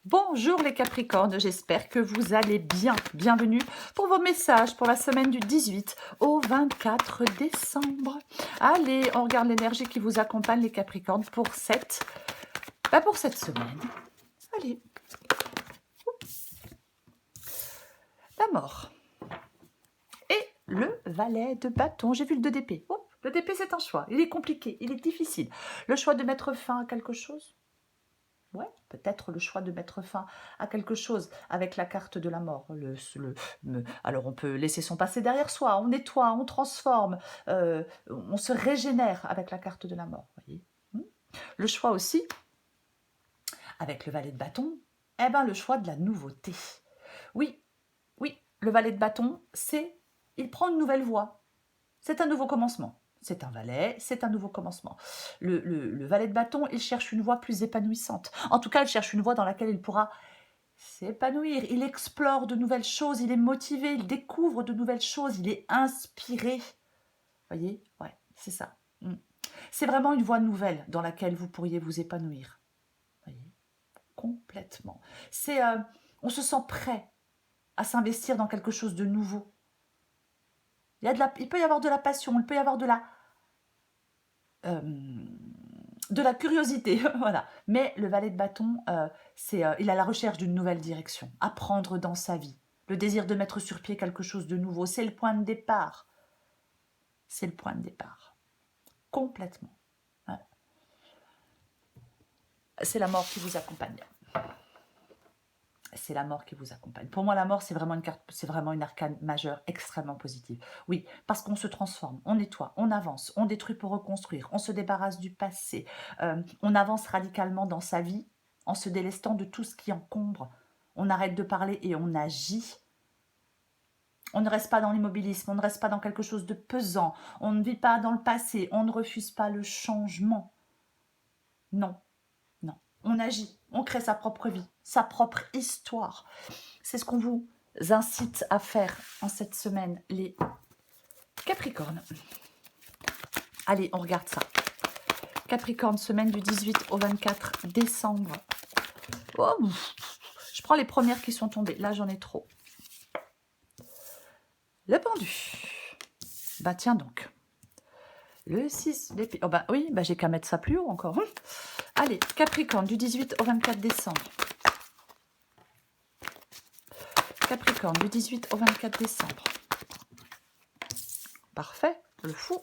Bonjour les Capricornes, j'espère que vous allez bien. Bienvenue pour vos messages pour la semaine du 18 au 24 décembre. Allez, on regarde l'énergie qui vous accompagne les Capricornes pour cette semaine. Allez. La mort. Et le valet de bâton. J'ai vu le 2 d'épée. Oh, le 2 d'épée, c'est un choix. Il est compliqué, il est difficile. Le choix de mettre fin à quelque chose. Ouais, peut-être le choix de mettre fin à quelque chose avec la carte de la mort. Alors on peut laisser son passé derrière soi, on nettoie, on transforme, on se régénère avec la carte de la mort. Voyez. Le choix aussi, avec le valet de bâton, eh ben, le choix de la nouveauté. Oui, oui, le valet de bâton, il prend une nouvelle voie. C'est un nouveau commencement. C'est un valet, c'est un nouveau commencement. Le valet de bâton, il cherche une voie plus épanouissante. En tout cas, il cherche une voie dans laquelle il pourra s'épanouir. Il explore de nouvelles choses, il est motivé, il découvre de nouvelles choses, il est inspiré. Voyez? Ouais, c'est ça. C'est vraiment une voie nouvelle dans laquelle vous pourriez vous épanouir. Voyez? Complètement. On se sent prêt à s'investir dans quelque chose de nouveau. Il peut y avoir de la passion, il peut y avoir de la curiosité, voilà. Mais le valet de bâton, il est à la recherche d'une nouvelle direction, apprendre dans sa vie, le désir de mettre sur pied quelque chose de nouveau, c'est le point de départ. C'est le point de départ. Complètement. Ouais. C'est la mort qui vous accompagne. C'est la mort qui vous accompagne. Pour moi, la mort, c'est vraiment une arcane majeure extrêmement positive. Oui, parce qu'on se transforme, on nettoie, on avance, on détruit pour reconstruire, on se débarrasse du passé, on avance radicalement dans sa vie en se délestant de tout ce qui encombre. On arrête de parler et on agit. On ne reste pas dans l'immobilisme, on ne reste pas dans quelque chose de pesant, on ne vit pas dans le passé, on ne refuse pas le changement. Non, non. On agit, on crée sa propre vie, sa propre histoire. C'est ce qu'on vous incite à faire en cette semaine, les Capricornes. Allez, on regarde ça. Capricorne, semaine du 18 au 24 décembre. Oh, je prends les premières qui sont tombées. Là, j'en ai trop. Le pendu. Bah tiens donc. Le 6 d'épée. Oh bah oui, bah j'ai qu'à mettre ça plus haut encore. Allez, Capricorne, du 18 au 24 décembre. Capricorne, du 18 au 24 décembre. Parfait, le fou.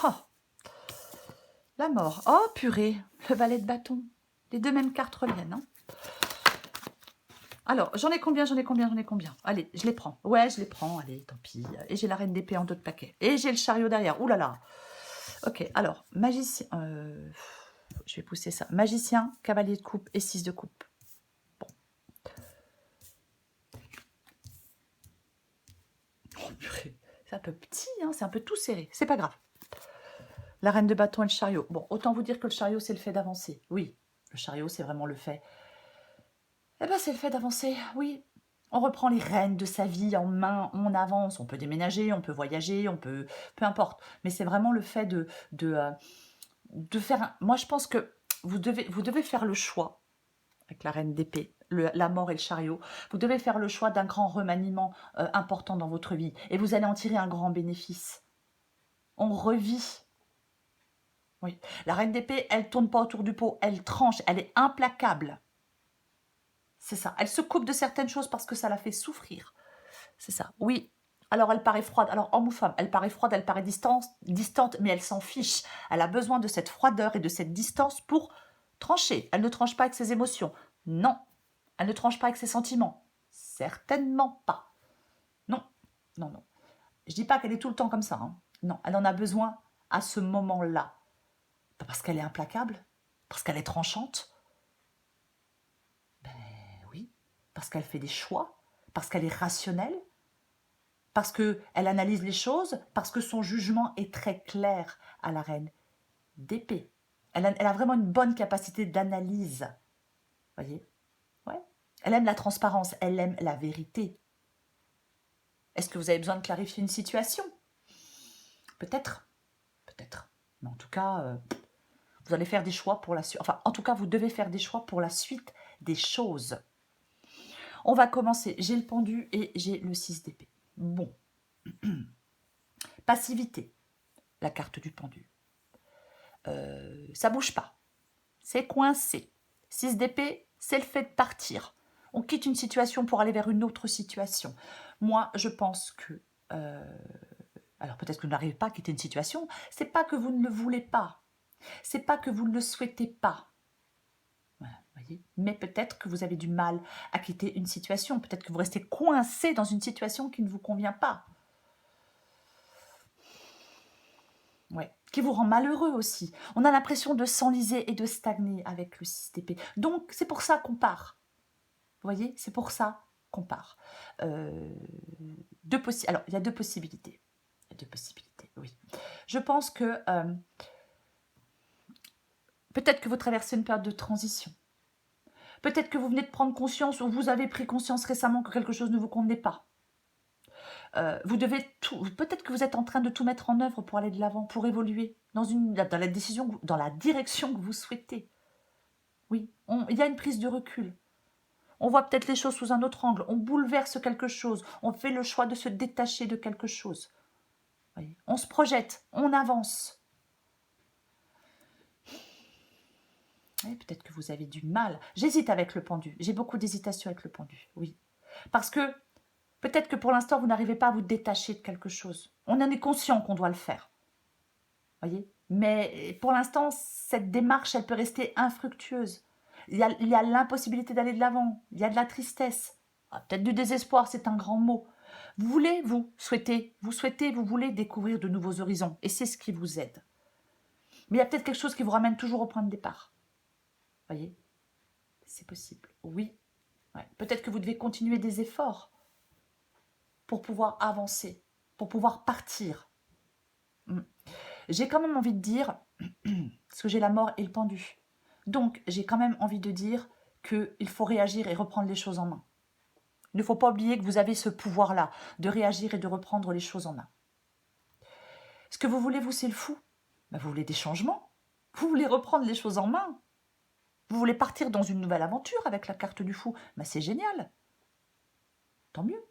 Oh, la mort. Oh, purée, le valet de bâton. Les deux mêmes cartes reviennent. Hein. Alors, j'en ai combien? Allez, je les prends. Ouais, je les prends. Allez, tant pis. Et j'ai la reine d'épée en dos de paquet. Et j'ai le chariot derrière. Ouh là là. Ok, alors, magicien. Je vais pousser ça. Magicien, cavalier de coupe et 6 de coupe. Bon. Oh, purée. C'est un peu petit, hein, c'est un peu tout serré. C'est pas grave. La reine de bâton et le chariot. Bon, autant vous dire que le chariot, c'est le fait d'avancer. Oui, le chariot, c'est vraiment le fait. Eh bien, c'est le fait d'avancer, oui. On reprend les rênes de sa vie en main, on avance. On peut déménager, on peut voyager, peu importe. Mais c'est vraiment le fait de faire... Moi, je pense que vous devez faire le choix, avec la reine d'épée, la mort et le chariot, vous devez faire le choix d'un grand remaniement important dans votre vie. Et vous allez en tirer un grand bénéfice. On revit. Oui. La reine d'épée, elle tourne pas autour du pot, elle tranche, elle est implacable. C'est ça. Elle se coupe de certaines choses parce que ça la fait souffrir. C'est ça. Oui. Alors, elle paraît froide. Alors, homme ou femme, elle paraît froide, elle paraît distante, mais elle s'en fiche. Elle a besoin de cette froideur et de cette distance pour trancher. Elle ne tranche pas avec ses émotions. Non. Elle ne tranche pas avec ses sentiments. Certainement pas. Non. Non, non. Je dis pas qu'elle est tout le temps comme ça. Hein. Non. Elle en a besoin à ce moment-là. Pas parce qu'elle est implacable. Parce qu'elle est tranchante. Oui, parce qu'elle fait des choix, parce qu'elle est rationnelle, parce qu'elle analyse les choses, parce que son jugement est très clair à la reine d'épée. Elle a vraiment une bonne capacité d'analyse. Voyez? Ouais. Elle aime la transparence, elle aime la vérité. Est-ce que vous avez besoin de clarifier une situation? Peut-être. Peut-être. Mais en tout cas, Vous allez faire des choix pour la suite. Enfin, en tout cas, vous devez faire des choix pour la suite des choses. On va commencer. J'ai le pendu et j'ai le 6 d'épée. Bon. Passivité. La carte du pendu. Ça bouge pas. C'est coincé. 6 d'épée, c'est le fait de partir. On quitte une situation pour aller vers une autre situation. Moi, je pense que... alors peut-être que vous n'arrivez pas à quitter une situation. C'est pas que vous ne le voulez pas. C'est pas que vous ne le souhaitez pas. Voilà, voyez. Mais peut-être que vous avez du mal à quitter une situation. Peut-être que vous restez coincé dans une situation qui ne vous convient pas. Ouais. Qui vous rend malheureux aussi. On a l'impression de s'enliser et de stagner avec le 6 d'épée. Donc, c'est pour ça qu'on part. Vous voyez, c'est pour ça qu'on part. Alors, il y a deux possibilités. Il y a deux possibilités, oui. Je pense que peut-être que vous traversez une période de transition. Peut-être que vous venez de prendre conscience ou vous avez pris conscience récemment que quelque chose ne vous convenait pas. Vous devez tout. Peut-être que vous êtes en train de tout mettre en œuvre pour aller de l'avant, pour évoluer dans la direction que vous souhaitez. Oui, il y a une prise de recul. On voit peut-être les choses sous un autre angle. On bouleverse quelque chose. On fait le choix de se détacher de quelque chose. Voyez, on se projette, on avance. Peut-être que vous avez du mal. J'hésite avec le pendu. J'ai beaucoup d'hésitation avec le pendu, oui. Parce que peut-être que pour l'instant, vous n'arrivez pas à vous détacher de quelque chose. On en est conscient qu'on doit le faire. Voyez. Mais pour l'instant, cette démarche, elle peut rester infructueuse. Il y a l'impossibilité d'aller de l'avant. Il y a de la tristesse. Peut-être du désespoir, c'est un grand mot. Vous voulez découvrir de nouveaux horizons. Et c'est ce qui vous aide. Mais il y a peut-être quelque chose qui vous ramène toujours au point de départ. Voyez, c'est possible. Oui. Ouais. Peut-être que vous devez continuer des efforts pour pouvoir avancer, pour pouvoir partir. J'ai quand même envie de dire, parce que j'ai la mort et le pendu, donc j'ai quand même envie de dire qu'il faut réagir et reprendre les choses en main. Il ne faut pas oublier que vous avez ce pouvoir-là de réagir et de reprendre les choses en main. Ce que vous voulez, vous, c'est le fou. Ben, vous voulez des changements. Vous voulez reprendre les choses en main. Vous voulez partir dans une nouvelle aventure avec la carte du fou. Ben, c'est génial. Tant mieux.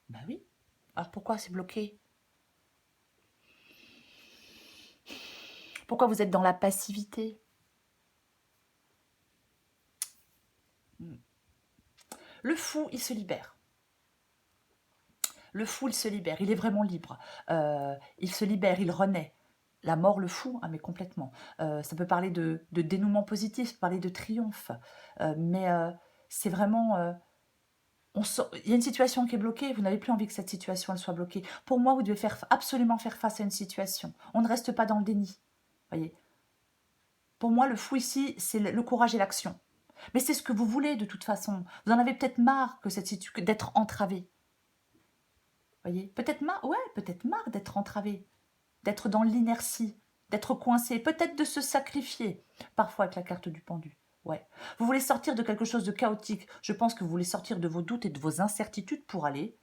Ben oui. Alors pourquoi c'est bloqué? Pourquoi vous êtes dans la passivité? Le fou, il se libère. Le fou, il se libère. Il est vraiment libre. Il se libère, il renaît. La mort, le fou, mais complètement. Ça peut parler de dénouement positif, parler de triomphe. Mais c'est vraiment... il y a une situation qui est bloquée, vous n'avez plus envie que cette situation elle soit bloquée. Pour moi, vous devez absolument faire face à une situation. On ne reste pas dans le déni. Voyez. Pour moi, le fou ici, c'est le courage et l'action. Mais c'est ce que vous voulez de toute façon. Vous en avez peut-être marre d'être entravé. Voyez, peut-être marre d'être entravé, d'être dans l'inertie, d'être coincé, peut-être de se sacrifier, parfois avec la carte du pendu. Ouais. Vous voulez sortir de quelque chose de chaotique. Je pense que vous voulez sortir de vos doutes et de vos incertitudes pour aller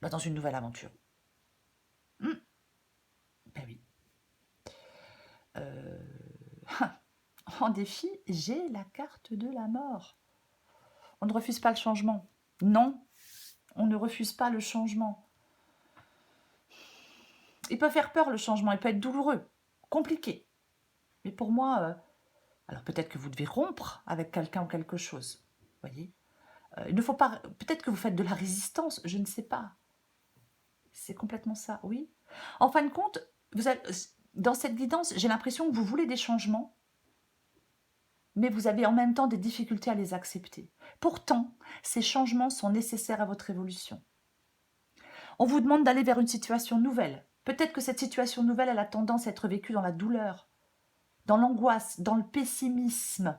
dans une nouvelle aventure. Ben oui. En défi, j'ai la carte de la mort. On ne refuse pas le changement. Non, on ne refuse pas le changement. Il peut faire peur le changement, il peut être douloureux, compliqué. Mais pour moi, alors peut-être que vous devez rompre avec quelqu'un ou quelque chose. Voyez, il ne faut pas. Peut-être que vous faites de la résistance, je ne sais pas. C'est complètement ça, oui. En fin de compte, dans cette guidance, j'ai l'impression que vous voulez des changements, mais vous avez en même temps des difficultés à les accepter. Pourtant, ces changements sont nécessaires à votre évolution. On vous demande d'aller vers une situation nouvelle. Peut-être que cette situation nouvelle, elle a tendance à être vécue dans la douleur, dans l'angoisse, dans le pessimisme.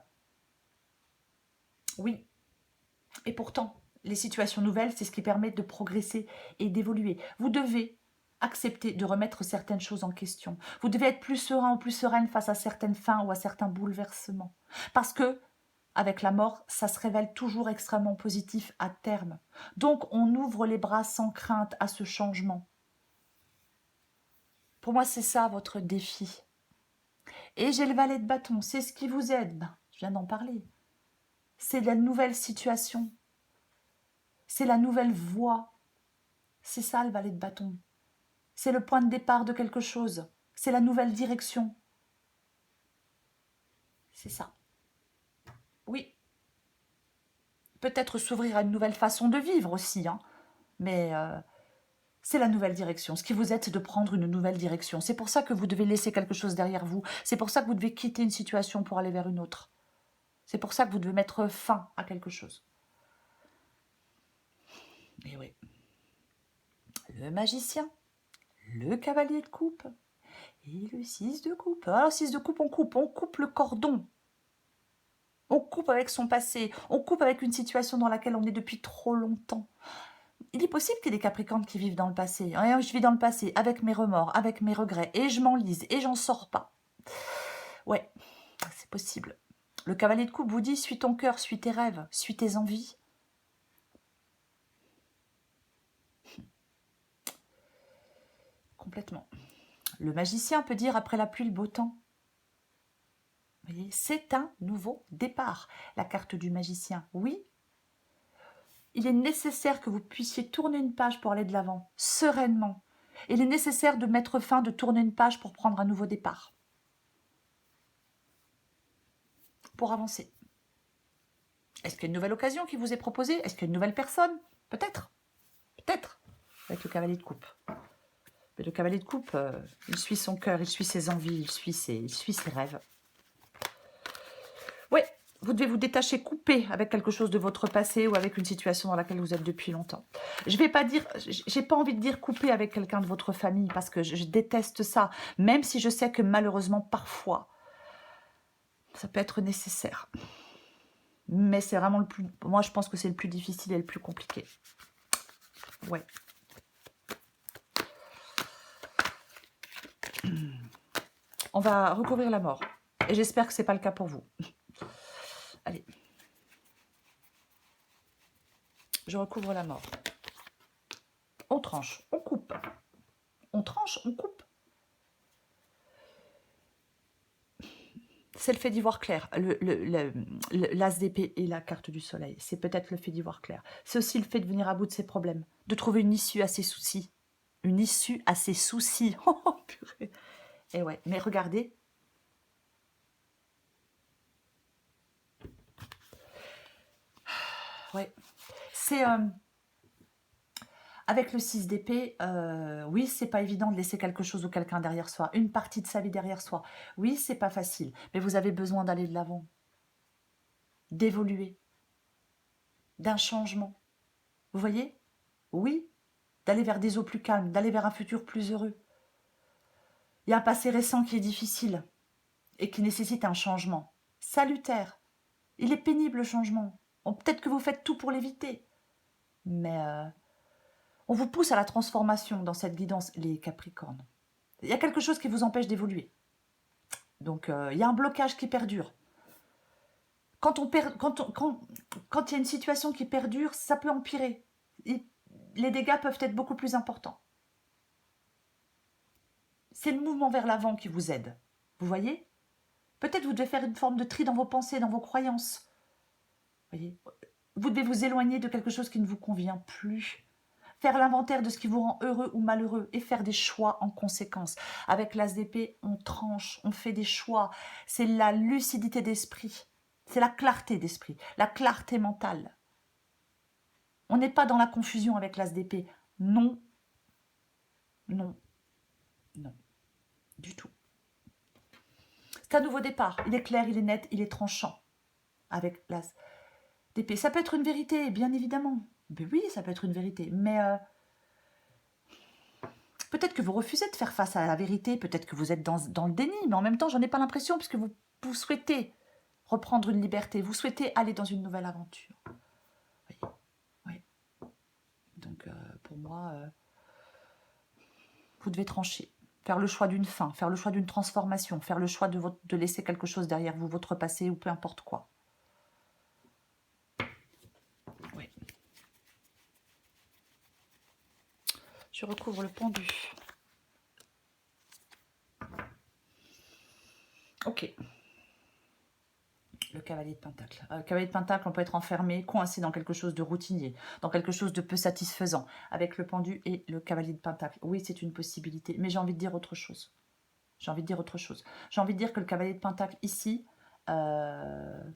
Oui. Et pourtant, les situations nouvelles, c'est ce qui permet de progresser et d'évoluer. Vous devez accepter de remettre certaines choses en question. Vous devez être plus serein ou plus sereine face à certaines fins ou à certains bouleversements. Parce que, avec la mort, ça se révèle toujours extrêmement positif à terme. Donc, on ouvre les bras sans crainte à ce changement. Pour moi, c'est ça votre défi. Et j'ai le valet de bâton, c'est ce qui vous aide. Ben, je viens d'en parler. C'est la nouvelle situation. C'est la nouvelle voie. C'est ça le valet de bâton. C'est le point de départ de quelque chose. C'est la nouvelle direction. C'est ça. Oui. Peut-être s'ouvrir à une nouvelle façon de vivre aussi, hein. Mais c'est la nouvelle direction. Ce qui vous aide, c'est de prendre une nouvelle direction. C'est pour ça que vous devez laisser quelque chose derrière vous. C'est pour ça que vous devez quitter une situation pour aller vers une autre. C'est pour ça que vous devez mettre fin à quelque chose. Et oui. Le magicien, le cavalier de coupe et le 6 de coupe. Alors, 6 de coupe, on coupe le cordon. On coupe avec son passé, on coupe avec une situation dans laquelle on est depuis trop longtemps. Il est possible qu'il y ait des Capricornes qui vivent dans le passé. Je vis dans le passé avec mes remords, avec mes regrets, et je m'enlise, et j'en sors pas. Ouais, c'est possible. Le cavalier de coupe vous dit, suis ton cœur, suis tes rêves, suis tes envies. Complètement. Le magicien peut dire, après la pluie, le beau temps. Vous voyez, c'est un nouveau départ. La carte du magicien, oui. Il est nécessaire que vous puissiez tourner une page pour aller de l'avant, sereinement. Il est nécessaire de mettre fin, de tourner une page pour prendre un nouveau départ. Pour avancer. Est-ce qu'il y a une nouvelle occasion qui vous est proposée? Est-ce qu'il y a une nouvelle personne? Peut-être. Peut-être. Avec le cavalier de coupe. Mais le cavalier de coupe, il suit son cœur, il suit ses envies, il suit ses rêves. Oui, vous devez vous détacher, couper avec quelque chose de votre passé ou avec une situation dans laquelle vous êtes depuis longtemps. Je vais pas dire, j'ai pas envie de dire couper avec quelqu'un de votre famille parce que je déteste ça, même si je sais que malheureusement parfois ça peut être nécessaire. Mais c'est vraiment le plus, moi je pense que c'est le plus difficile et le plus compliqué. Ouais. On va recouvrir la mort. Et j'espère que ce n'est pas le cas pour vous. Allez. Je recouvre la mort. On tranche, on coupe. On tranche, on coupe. C'est le fait d'y voir clair. L'as d'épée et la carte du soleil. C'est peut-être le fait d'y voir clair. C'est aussi le fait de venir à bout de ses problèmes. De trouver une issue à ses soucis. Une issue à ses soucis. Oh, purée. Et ouais, mais regardez. Ouais. C'est... avec le 6 d'épée, oui, c'est pas évident de laisser quelque chose ou quelqu'un derrière soi, une partie de sa vie derrière soi. Oui, c'est pas facile, mais vous avez besoin d'aller de l'avant, d'évoluer, d'un changement. Vous voyez? Oui, d'aller vers des eaux plus calmes, d'aller vers un futur plus heureux. Il y a un passé récent qui est difficile et qui nécessite un changement salutaire. Il est pénible le changement. Peut-être que vous faites tout pour l'éviter, mais on vous pousse à la transformation dans cette guidance, les Capricornes. Il y a quelque chose qui vous empêche d'évoluer. Donc, il y a un blocage qui perdure. Quand il y a une situation qui perdure, ça peut empirer. Les dégâts peuvent être beaucoup plus importants. C'est le mouvement vers l'avant qui vous aide. Vous voyez? Peut-être vous devez faire une forme de tri dans vos pensées, dans vos croyances. Vous voyez? Vous devez vous éloigner de quelque chose qui ne vous convient plus. Faire l'inventaire de ce qui vous rend heureux ou malheureux et faire des choix en conséquence. Avec l'as d'épée, on tranche, on fait des choix. C'est la lucidité d'esprit. C'est la clarté d'esprit, la clarté mentale. On n'est pas dans la confusion avec l'as d'épée. Non, non, non, du tout. C'est un nouveau départ. Il est clair, il est net, il est tranchant avec l'as d'épée. Ça peut être une vérité, bien évidemment. Mais oui, ça peut être une vérité. Mais peut-être que vous refusez de faire face à la vérité. Peut-être que vous êtes dans le déni. Mais en même temps, j'en ai pas l'impression puisque vous souhaitez reprendre une liberté. Vous souhaitez aller dans une nouvelle aventure. Oui. Donc, pour moi, vous devez trancher. Faire le choix d'une fin, faire le choix d'une transformation, faire le choix de laisser quelque chose derrière vous, votre passé ou peu importe quoi. Oui. Je recouvre le pendu. Ok. Le cavalier de Pentacle. Le cavalier de Pentacle, on peut être enfermé, coincé dans quelque chose de routinier, dans quelque chose de peu satisfaisant, avec le pendu et le cavalier de Pentacle. Oui, c'est une possibilité, mais j'ai envie de dire autre chose. J'ai envie de dire autre chose. J'ai envie de dire que le cavalier de Pentacle, ici, comment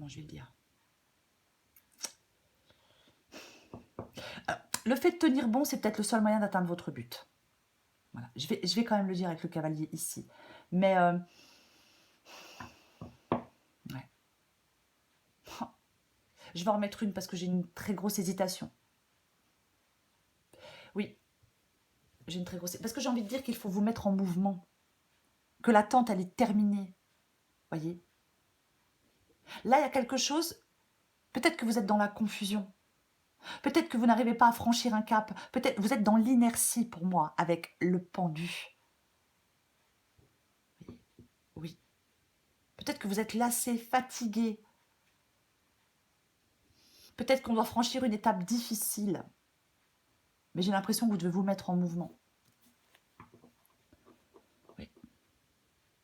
je vais le dire? Le fait de tenir bon, c'est peut-être le seul moyen d'atteindre votre but. Voilà. Je vais quand même le dire avec le cavalier ici. Mais, ouais. Je vais en remettre une parce que j'ai une très grosse hésitation. Oui, j'ai une très grosse... Parce que j'ai envie de dire qu'il faut vous mettre en mouvement. Que l'attente, elle est terminée. Voyez? Là, il y a quelque chose... Peut-être que vous êtes dans la confusion. Peut-être que vous n'arrivez pas à franchir un cap. Peut-être que vous êtes dans l'inertie pour moi avec le pendu. Oui. Peut-être que vous êtes lassé, fatigué. Peut-être qu'on doit franchir une étape difficile. Mais j'ai l'impression que vous devez vous mettre en mouvement. Oui.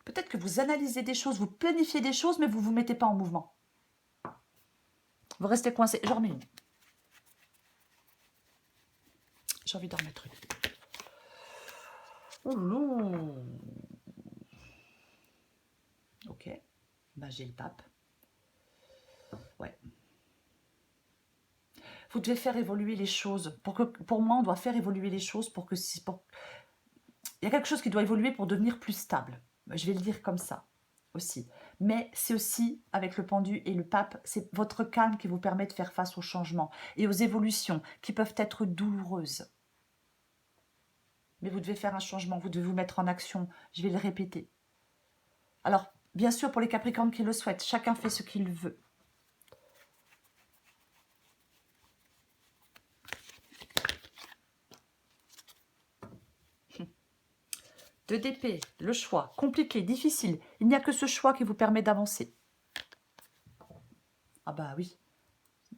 Peut-être que vous analysez des choses, vous planifiez des choses, mais vous ne vous mettez pas en mouvement. Vous restez coincé. J'en remets une. J'ai envie d'en remettre une. Oh non. Ok. Ben, j'ai le pape. Ouais. Vous devez faire évoluer les choses. Pour moi, on doit faire évoluer les choses pour que... Il y a quelque chose qui doit évoluer pour devenir plus stable. Je vais le dire comme ça aussi. Mais c'est aussi, avec le pendu et le pape, c'est votre calme qui vous permet de faire face aux changements et aux évolutions qui peuvent être douloureuses. Mais vous devez faire un changement, vous devez vous mettre en action. Je vais le répéter. Alors, bien sûr, pour les Capricornes qui le souhaitent, chacun fait ce qu'il veut. Deux d'épée, le choix, compliqué, difficile. Il n'y a que ce choix qui vous permet d'avancer. Ah bah oui.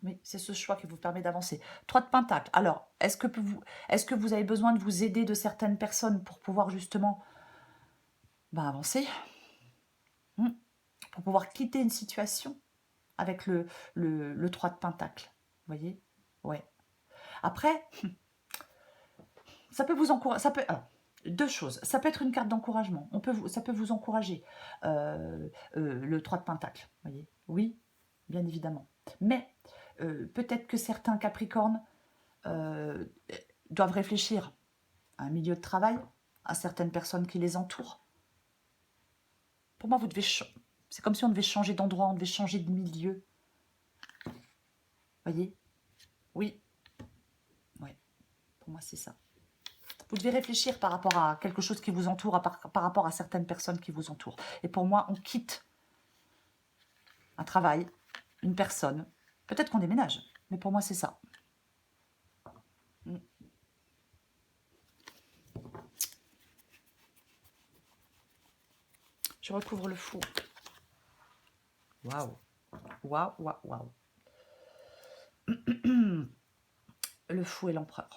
Oui, c'est ce choix qui vous permet d'avancer. 3 de Pentacle. Alors, est-ce que vous avez besoin de vous aider de certaines personnes pour pouvoir justement avancer, pour pouvoir quitter une situation avec le 3 de Pentacle? Vous voyez? Ouais. Après, ça peut vous encourager. Alors, deux choses. Ça peut être une carte d'encouragement. Ça peut vous encourager. Le 3 de Pentacle. Vous voyez? Oui, bien évidemment. Mais peut-être que certains Capricornes doivent réfléchir à un milieu de travail, à certaines personnes qui les entourent. Pour moi, c'est comme si on devait changer d'endroit, on devait changer de milieu. Voyez? Oui. Ouais. Pour moi, c'est ça. Vous devez réfléchir par rapport à quelque chose qui vous entoure, par rapport à certaines personnes qui vous entourent. Et pour moi, on quitte un travail, une personne. Peut-être qu'on déménage, mais pour moi, c'est ça. Je recouvre le fou. Waouh. Waouh, waouh, waouh. Le fou et l'empereur.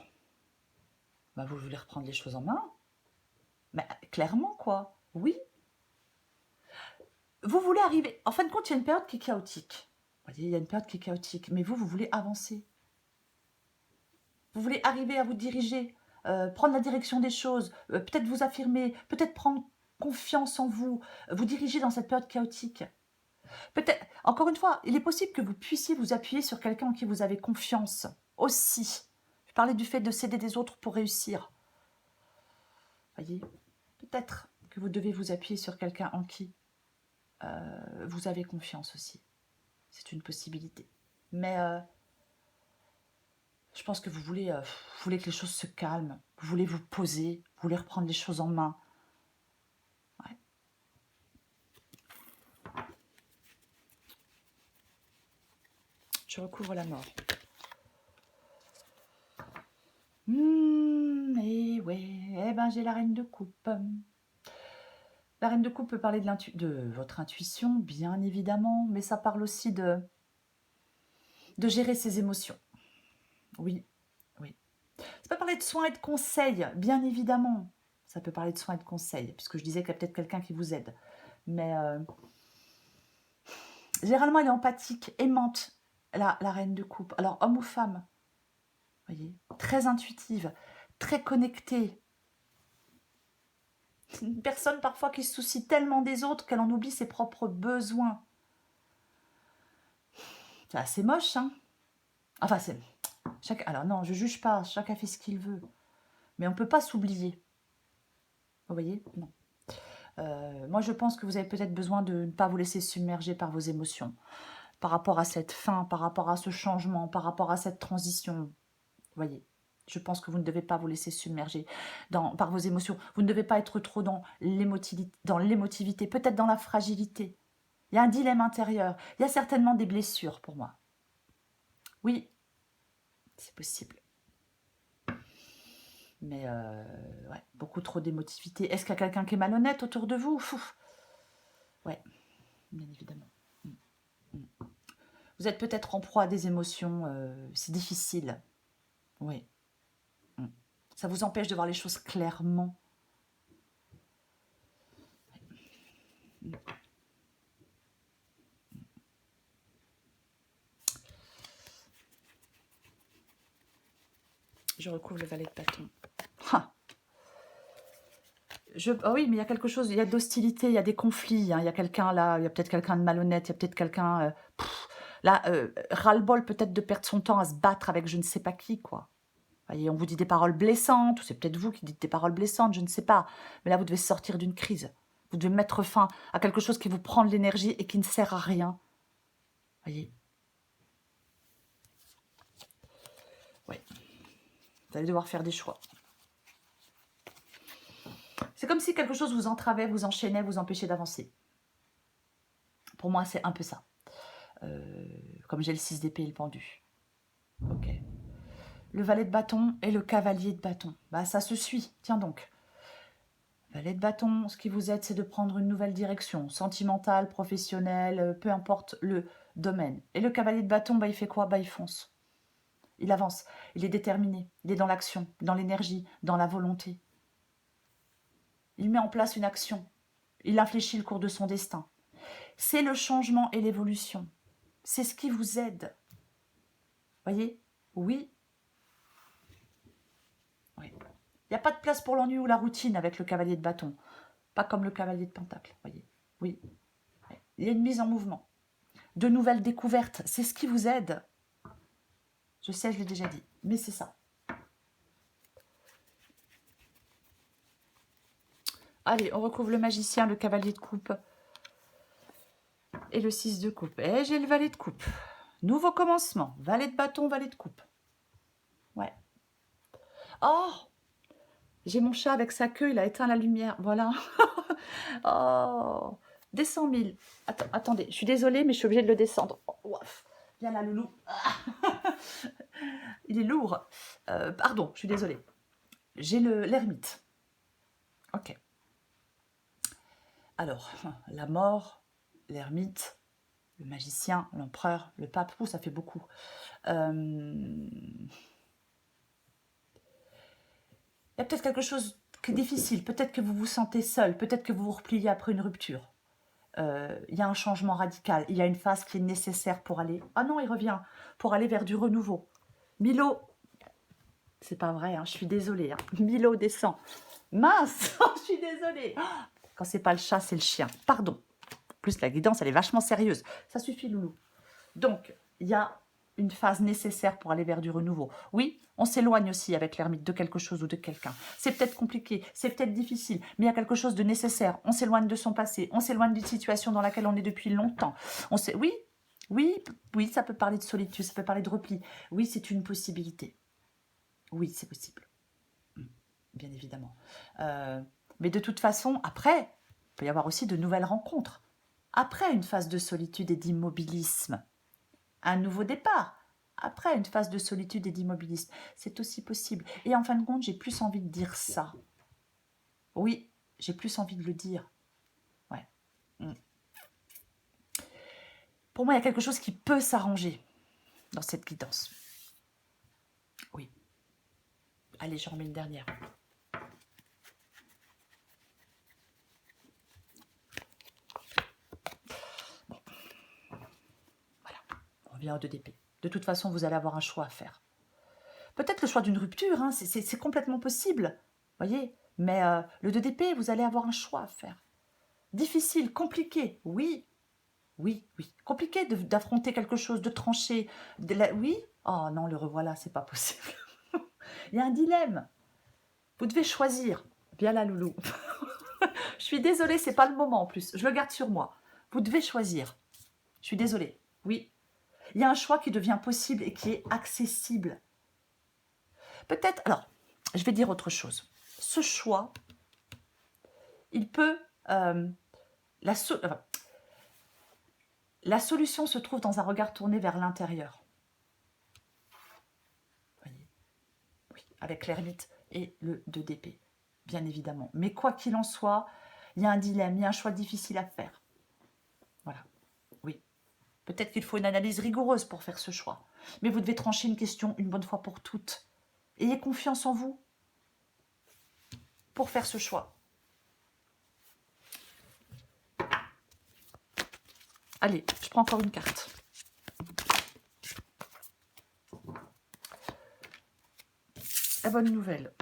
Vous voulez reprendre les choses en main? Mais clairement, quoi. Oui. Vous voulez arriver... En fin de compte, il y a une période qui est chaotique. Vous voyez, il y a une période qui est chaotique. Mais vous voulez avancer. Vous voulez arriver à vous diriger, prendre la direction des choses, peut-être vous affirmer, peut-être prendre confiance en vous, vous diriger dans cette période chaotique. Peut-être, encore une fois, il est possible que vous puissiez vous appuyer sur quelqu'un en qui vous avez confiance aussi. Je parlais du fait de s'aider des autres pour réussir. Voyez, peut-être que vous devez vous appuyer sur quelqu'un en qui vous avez confiance aussi. C'est une possibilité. Mais je pense que vous voulez que les choses se calment. Vous voulez vous poser. Vous voulez reprendre les choses en main. Ouais. Je recouvre la mort. Et ouais, j'ai la reine de coupe. La reine de coupe peut parler de votre intuition, bien évidemment, mais ça parle aussi de gérer ses émotions. Oui, oui. Ça peut parler de soins et de conseils, bien évidemment. Ça peut parler de soins et de conseils, puisque je disais qu'il y a peut-être quelqu'un qui vous aide. Mais généralement, elle est empathique, aimante, la reine de coupe. Alors, homme ou femme, voyez, très intuitive, très connectée. Une personne parfois qui se soucie tellement des autres qu'elle en oublie ses propres besoins. C'est assez moche, hein. Enfin, c'est... Alors non, je juge pas, chacun fait ce qu'il veut. Mais on ne peut pas s'oublier. Vous voyez? Non. Moi, je pense que vous avez peut-être besoin de ne pas vous laisser submerger par vos émotions. Par rapport à cette fin, par rapport à ce changement, par rapport à cette transition. Vous voyez? Je pense que vous ne devez pas vous laisser submerger par vos émotions. Vous ne devez pas être trop dans l'émotivité, peut-être dans la fragilité. Il y a un dilemme intérieur. Il y a certainement des blessures pour moi. Oui, c'est possible. Mais ouais, beaucoup trop d'émotivité. Est-ce qu'il y a quelqu'un qui est malhonnête autour de vous? Ouais, bien évidemment. Vous êtes peut-être en proie à des émotions, c'est difficile. Oui. Ça vous empêche de voir les choses clairement. Je recouvre le valet de bâton. Ah. Oui, mais il y a quelque chose, il y a de l'hostilité, il y a des conflits. Hein, il y a quelqu'un là, il y a peut-être quelqu'un de malhonnête, il y a peut-être quelqu'un... là, ras-le-bol peut-être de perdre son temps à se battre avec je ne sais pas qui, quoi. Voyez, on vous dit des paroles blessantes, ou c'est peut-être vous qui dites des paroles blessantes, je ne sais pas. Mais là, vous devez sortir d'une crise. Vous devez mettre fin à quelque chose qui vous prend de l'énergie et qui ne sert à rien. Voyez. Oui. Vous allez devoir faire des choix. C'est comme si quelque chose vous entravait, vous enchaînait, vous empêchait d'avancer. Pour moi, c'est un peu ça. Comme j'ai le 6 d'épée et le pendu. Ok. Le valet de bâton et le cavalier de bâton. Bah, ça se suit. Tiens donc. Valet de bâton, ce qui vous aide, c'est de prendre une nouvelle direction, sentimentale, professionnelle, peu importe le domaine. Et le cavalier de bâton, bah, il fait quoi? Bah, il fonce. Il avance. Il est déterminé. Il est dans l'action, dans l'énergie, dans la volonté. Il met en place une action. Il infléchit le cours de son destin. C'est le changement et l'évolution. C'est ce qui vous aide. Voyez? Oui. Oui. Il n'y a pas de place pour l'ennui ou la routine avec le cavalier de bâton. Pas comme le cavalier de pentacle, voyez. Oui. Il y a une mise en mouvement. De nouvelles découvertes, c'est ce qui vous aide. Je sais, je l'ai déjà dit, mais c'est ça. Allez, on recouvre le magicien, le cavalier de coupe et le 6 de coupe. Et j'ai le valet de coupe. Nouveau commencement. Valet de bâton, valet de coupe. Ouais. Oh! J'ai mon chat avec sa queue, il a éteint la lumière. Voilà. Oh! Des 100 000. Attendez, je suis désolée, mais je suis obligée de le descendre. Oh, ouf. Viens là, loulou. Il est lourd. Pardon, je suis désolée. J'ai l'ermite. Ok. Alors, la mort, l'ermite, le magicien, l'empereur, le pape. Ouh, ça fait beaucoup. Il y a peut-être quelque chose qui est difficile. Peut-être que vous vous sentez seul. Peut-être que vous vous repliez après une rupture. Il y a un changement radical. Il y a une phase qui est nécessaire pour aller... Ah non, il revient. Pour aller vers du renouveau. Milo... C'est pas vrai, hein, je suis désolée. Hein. Milo descend. Mince, je suis désolée. Quand c'est pas le chat, c'est le chien. Pardon. En plus, la guidance, elle est vachement sérieuse. Ça suffit, loulou. Donc, il y a une phase nécessaire pour aller vers du renouveau. Oui, on s'éloigne aussi avec l'ermite de quelque chose ou de quelqu'un. C'est peut-être compliqué, c'est peut-être difficile, mais il y a quelque chose de nécessaire. On s'éloigne de son passé, on s'éloigne d'une situation dans laquelle on est depuis longtemps. Oui, ça peut parler de solitude, ça peut parler de repli. Oui, c'est une possibilité. Oui, c'est possible. Bien évidemment. Mais de toute façon, après, il peut y avoir aussi de nouvelles rencontres. Après une phase de solitude et d'immobilisme, un nouveau départ. Après une phase de solitude et d'immobilisme, c'est aussi possible. Et en fin de compte, j'ai plus envie de dire ça. Oui, j'ai plus envie de le dire. Ouais. Pour moi, il y a quelque chose qui peut s'arranger dans cette guidance. Oui. Allez, j'en remets une dernière. vient au 2 d'épée. De toute façon, vous allez avoir un choix à faire. Peut-être le choix d'une rupture, hein, c'est complètement possible, voyez. Mais le 2 d'épée, vous allez avoir un choix à faire. Difficile, compliqué, oui. Oui, oui. Compliqué d'affronter quelque chose, de trancher. Oui. Oh non, le revoilà, c'est pas possible. Il y a un dilemme. Vous devez choisir. Bien là, loulou. Je suis désolée, c'est pas le moment en plus. Je le garde sur moi. Vous devez choisir. Je suis désolée. Oui. Il y a un choix qui devient possible et qui est accessible. Peut-être, alors, je vais dire autre chose. Ce choix, il peut... la solution se trouve dans un regard tourné vers l'intérieur. Voyez, oui, avec l'ermite et le 2 d'épée, bien évidemment. Mais quoi qu'il en soit, il y a un dilemme, il y a un choix difficile à faire. Voilà, oui. Peut-être qu'il faut une analyse rigoureuse pour faire ce choix. Mais vous devez trancher une question une bonne fois pour toutes. Ayez confiance en vous pour faire ce choix. Allez, je prends encore une carte. La bonne nouvelle.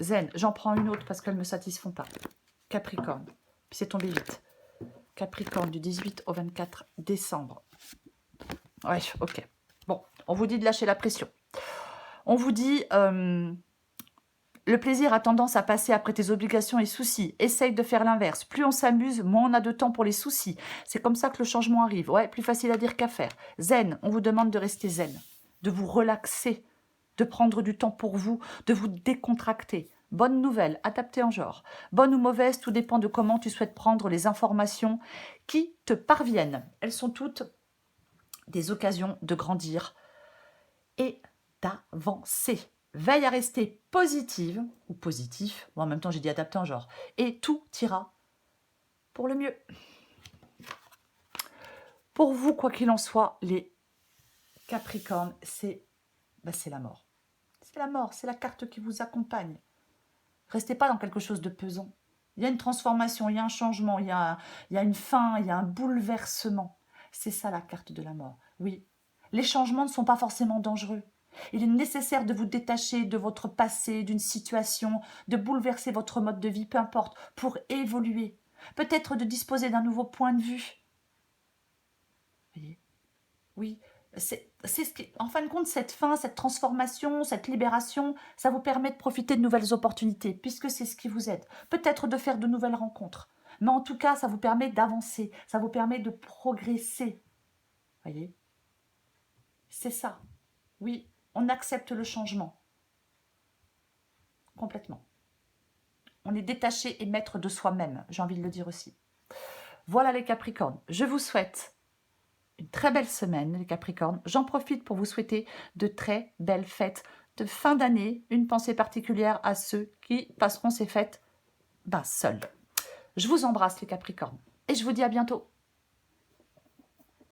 Zen, j'en prends une autre parce qu'elles ne me satisfont pas. Capricorne. Puis c'est tombé vite. Capricorne du 18 au 24 décembre. Ouais, ok. Bon, on vous dit de lâcher la pression. On vous dit, le plaisir a tendance à passer après tes obligations et soucis. Essaye de faire l'inverse. Plus on s'amuse, moins on a de temps pour les soucis. C'est comme ça que le changement arrive. Ouais, plus facile à dire qu'à faire. Zen, on vous demande de rester zen, de vous relaxer, de prendre du temps pour vous, de vous décontracter. Bonne nouvelle, adaptée en genre. Bonne ou mauvaise, tout dépend de comment tu souhaites prendre les informations qui te parviennent. Elles sont toutes des occasions de grandir et d'avancer. Veille à rester positive ou positif, bon, en même temps j'ai dit adapté en genre, et tout ira pour le mieux. Pour vous, quoi qu'il en soit, les Capricornes, c'est la mort. C'est la mort, c'est la carte qui vous accompagne. Restez pas dans quelque chose de pesant. Il y a une transformation, il y a un changement, il y a une fin, il y a un bouleversement. C'est ça la carte de la mort. Oui, les changements ne sont pas forcément dangereux. Il est nécessaire de vous détacher de votre passé, d'une situation, de bouleverser votre mode de vie, peu importe, pour évoluer. Peut-être de disposer d'un nouveau point de vue. Vous voyez ? Oui, c'est ce qui, en fin de compte, cette fin, cette transformation, cette libération, ça vous permet de profiter de nouvelles opportunités, puisque c'est ce qui vous aide. Peut-être de faire de nouvelles rencontres. Mais en tout cas, ça vous permet d'avancer, ça vous permet de progresser. Vous voyez ? C'est ça. Oui, on accepte le changement. Complètement. On est détaché et maître de soi-même, j'ai envie de le dire aussi. Voilà les Capricornes. Je vous souhaite une très belle semaine, les Capricornes. J'en profite pour vous souhaiter de très belles fêtes de fin d'année. Une pensée particulière à ceux qui passeront ces fêtes seuls. Je vous embrasse, les Capricornes, et je vous dis à bientôt.